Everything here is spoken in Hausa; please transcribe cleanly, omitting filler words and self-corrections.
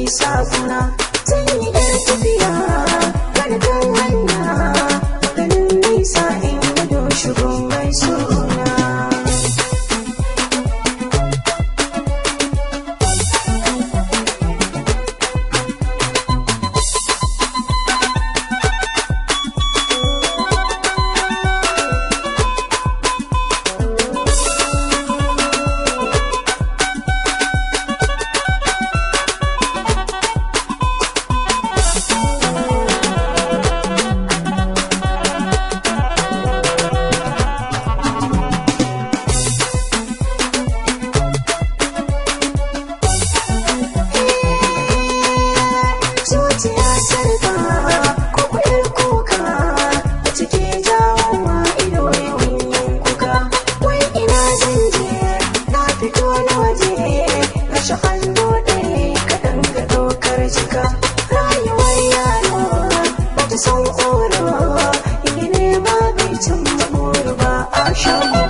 nisa kuna zan yi yar tafiya gargan hanya ganin nisa in gado shigo mai suna. Zuciya sarka ko kuɗin kuka wacce ke jawowa ido yawan yin kuka. Wai ina zan je na fito na waje rashin hannu ɗaya kaɗan ga ɗaukar jika. Rayuwar yaro bata san ƙoro in yi nema bai cimma buru ba a shago.